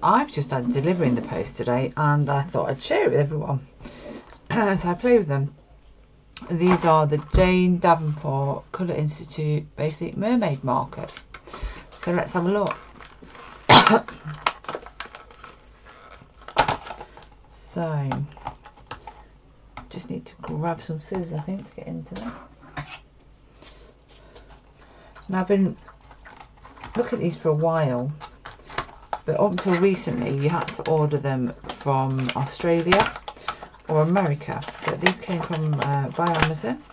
I've just had delivery in the post today, and I thought I'd share it with everyone. So I play with them. These are the Jane Davenport Colour Institute Basic Mermaid markers. So let's have a look. So, just need to grab some scissors, I think, to get into them. Now, I've been looking at these for a while, but up until recently you had to order them from Australia or America. But these came from by Amazon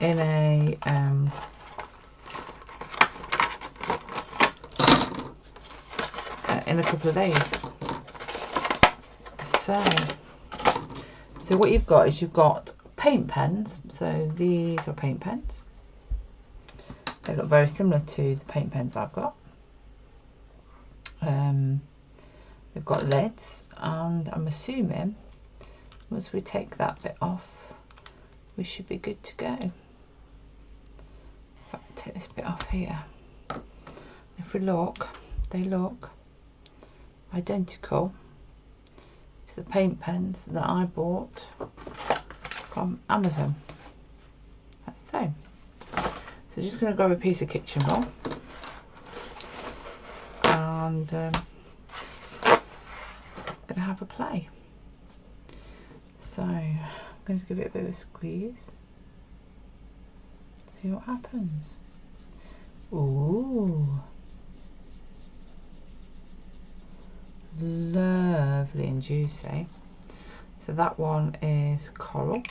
in a couple of days. So what you've got is you've got paint pens. So these are paint pens. They look very similar to the paint pens I've got. They've got lids, and I'm assuming once we take that bit off, we should be good to go. I'll take this bit off here. If we look, they look identical to the paint pens that I bought from Amazon. That's so. So just going to grab a piece of kitchen roll and going to have a play. So I'm going to give it a bit of a squeeze. See what happens. Ooh. Lovely and juicy. So that one is coral.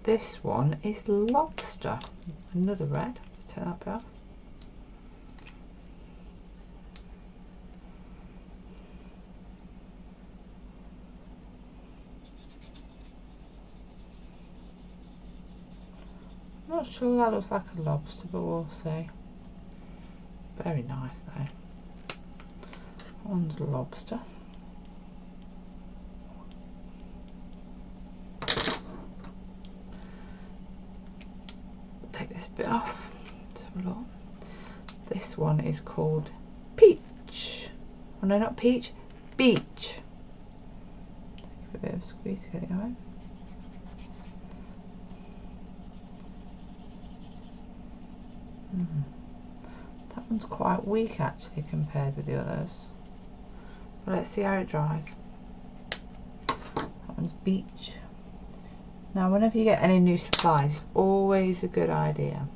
This one is lobster. Another red. Let's take that bit off. Not sure that looks like a lobster, but we'll see. Very nice though. One's lobster. Take this bit off. Let's have a look. This one is called peach. Oh no, not peach, beach. Give it a bit of a squeeze to get it going. That one's quite weak actually compared with the others. But let's see how it dries. That one's beach. Now whenever you get any new supplies, it's always a good idea.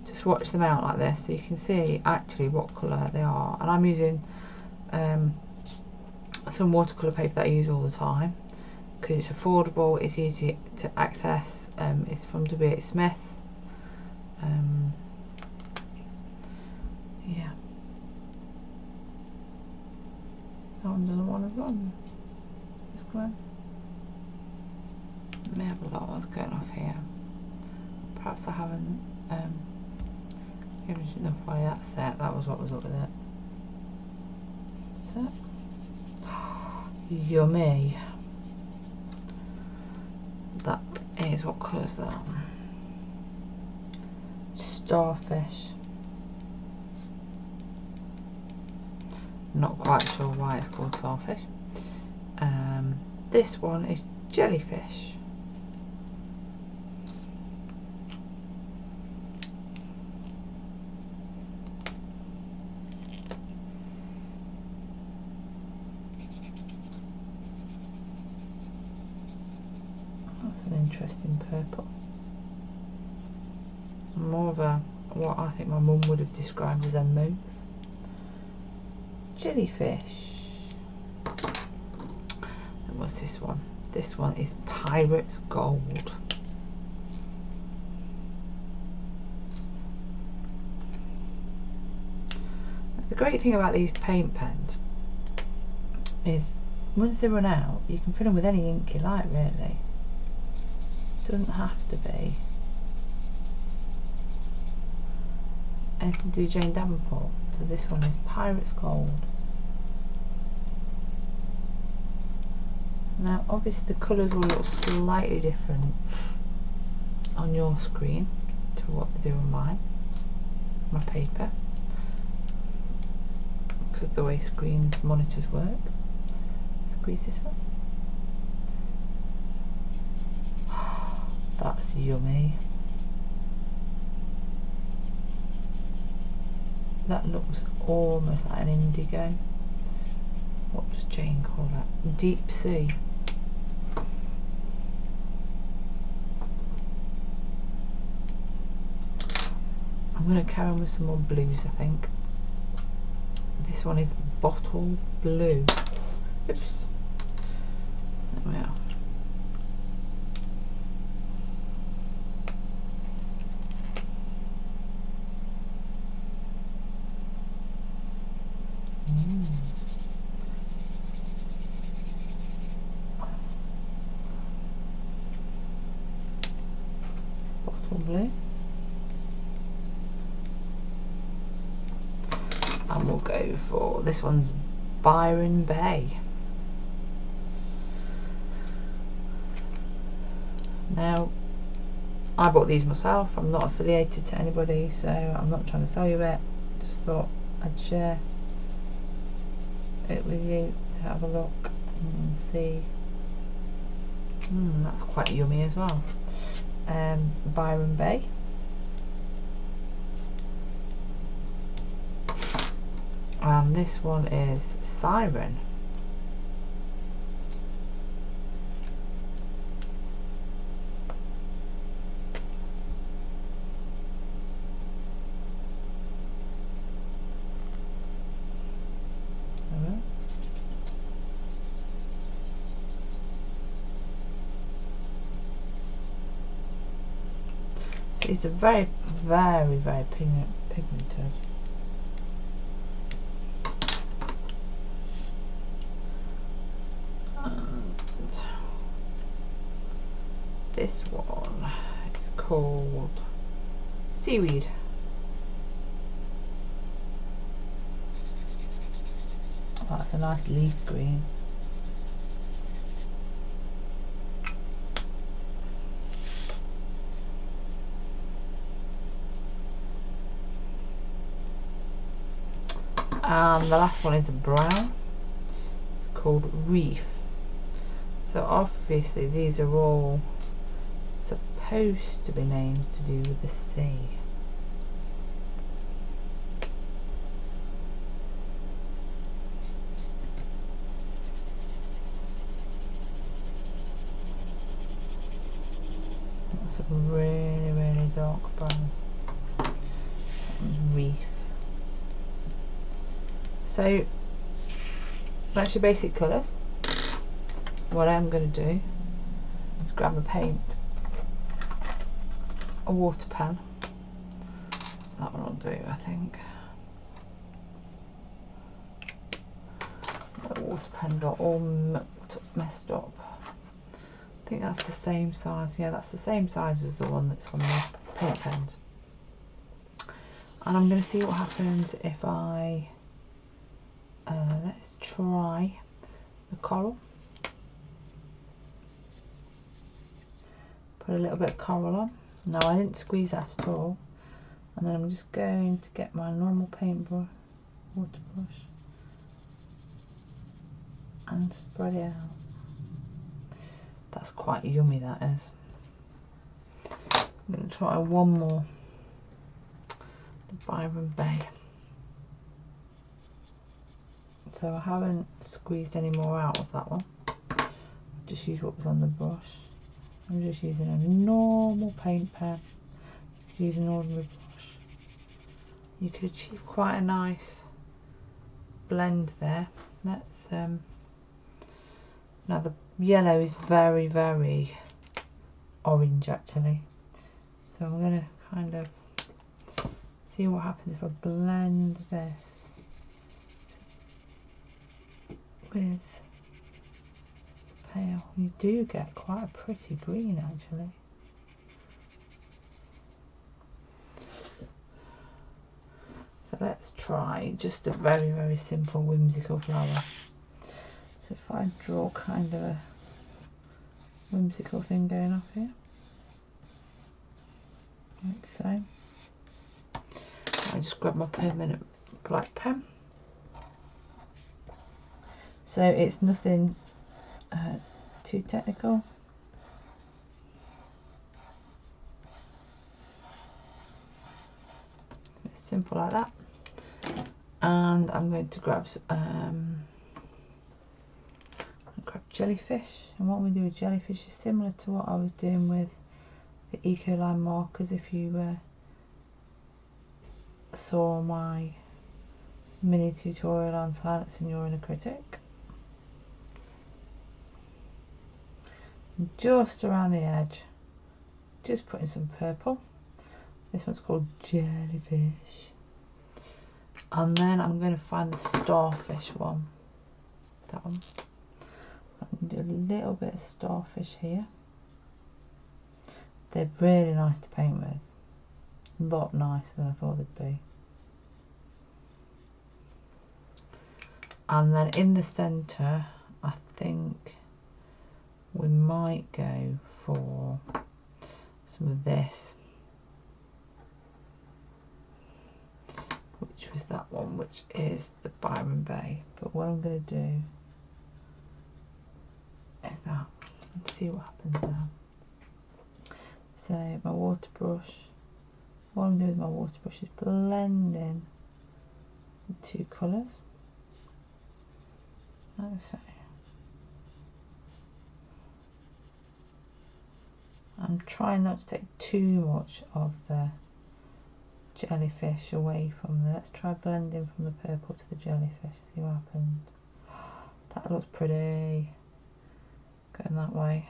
Just watch them out like this so you can see actually what colour they are. And I'm using some watercolour paper that I use all the time because it's affordable, it's easy to access. It's from W.H. Smith's. Yeah. That one doesn't want to run. It's going. Let me have a look what's going off here. Perhaps I haven't given enough while that's set. That was what was up with it. So, yummy. That is, what colour is that? Starfish. Not quite sure why it's called starfish. This one is jellyfish. That's an interesting purple. More of a, what I think my mum would have described as a mauve. Jellyfish. And what's this one? This one is Pirate's Gold. The great thing about these paint pens is once they run out, you can fill them with any ink you like, really. Doesn't have to be anything to do Jane Davenport. So this one is Pirate's Gold. Now obviously the colours will look slightly different on your screen to what they do on mine. my paper, because of the way screens monitors work. Squeeze this one. That's yummy. That looks almost like an indigo. What does Jane call that? Deep sea. I'm going to carry on with some more blues, I think. This one is bottle blue. Oops. There we are. Bottle blue. And we'll go for this one's Byron Bay. Now, I bought these myself. I'm not affiliated to anybody, so I'm not trying to sell you it. Just thought I'd share it with you to have a look and see. That's quite yummy as well. Byron Bay. And this one is Siren. So these are very, very, very pigmented. This one is called Seaweed. Oh, that's a nice leaf green. And the last one is a brown. It's called Reef. So obviously these are all supposed to be names to do with the sea. That's a really, really dark brown. Reef. So that's your basic colours. What I'm going to do is grab a paint, a water pan. That one will do, I think. The water pens are all messed up. I think that's the same size. Yeah, that's the same size as the one that's on the paint pens. And I'm going to see what happens if I let's try the coral. Put a little bit of coral on. No, I didn't squeeze that at all. And then I'm just going to get my normal paintbrush, water brush, and spread it out. That's quite yummy, that is. I'm going to try one more. The Byron Bay. So I haven't squeezed any more out of that one. Just use what was on the brush. I'm just using a normal paint pen. You could use an ordinary brush. You could achieve quite a nice blend there. Let's now the yellow is very, very orange actually. So I'm going to kind of see what happens if I blend this with pale. You do get quite a pretty green actually. So let's try just a very, very simple whimsical flower. So if I draw kind of a whimsical thing going off here, like so. I and just grab my permanent black pen. So it's nothing too technical. It's simple like that. And I'm going to grab jellyfish. And what we do with jellyfish is similar to what I was doing with the Eco Line markers. If you saw my mini tutorial on silencing your inner critic, just around the edge, just putting some purple. This one's called jellyfish. And then I'm going to find the starfish one. That one. I'm going to do a little bit of starfish here. They're really nice to paint with. A lot nicer than I thought they'd be. And then in the centre, I think we might go for some of this, which was that one, which is the Byron Bay. But what I'm going to do is that, let's see what happens now. So my water brush, what I'm doing with my water brush is blending the two colours, like so. I'm trying not to take too much of the jellyfish away from there. Let's try blending from the purple to the jellyfish, see what happens. That looks pretty. Going that way.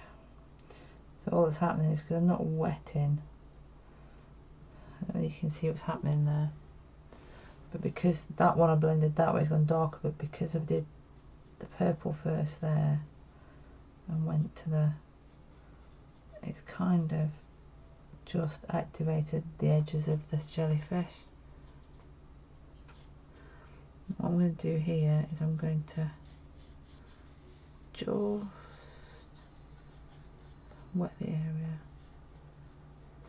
So all that's happening is because I'm not wetting, I don't know if you can see what's happening there, but because that one I blended that way, it's gone darker, but because I did the purple first there and went to the, it's kind of just activated the edges of this jellyfish. What I'm going to do here is I'm going to just wet the area,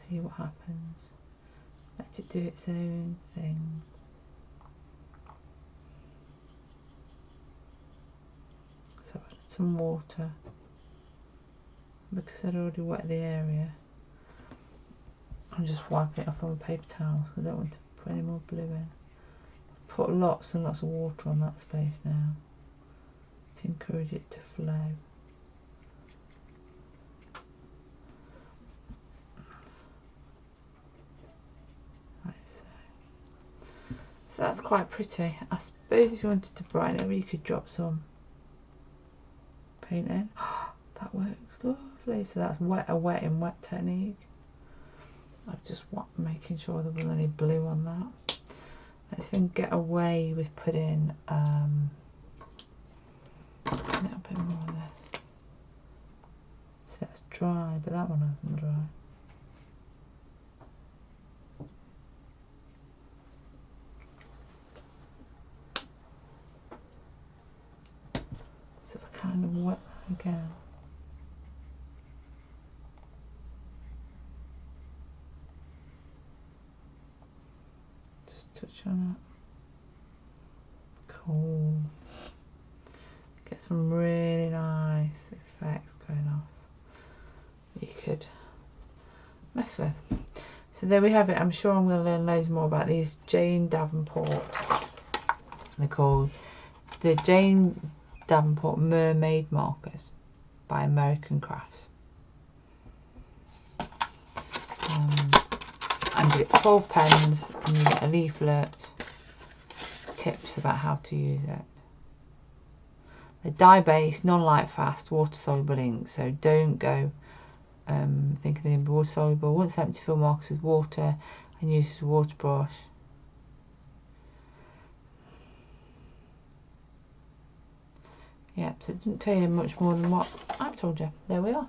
see what happens, let it do its own thing. So I added some water because I'd already wet the area. I'm just wiping it off on a paper towel because I don't want to put any more blue in. Put lots and lots of water on that space now to encourage it to flow. Like so. So that's quite pretty. I suppose if you wanted to brighten it, you could drop some paint in. That works lovely. So that's a wet in wet technique. I'm just making sure there wasn't any blue on that. Let's then get away with putting a little bit more of this. So that's dry, but that one hasn't dry. So I kind of wet that again. Touch on it. Cool. Get some really nice effects going off you could mess with. So there we have it. I'm sure I'm going to learn loads more about these Jane Davenport. They're called the Jane Davenport Mermaid Markers by American Crafts. And you get 12 pens and you get a leaflet, tips about how to use it. They're dye-based, non-light fast, water-soluble ink, so don't go thinking they're going to be water-soluble. Once empty, fill markers with water and use as a water brush. Yeah, so it didn't tell you much more than what I've told you. There we are.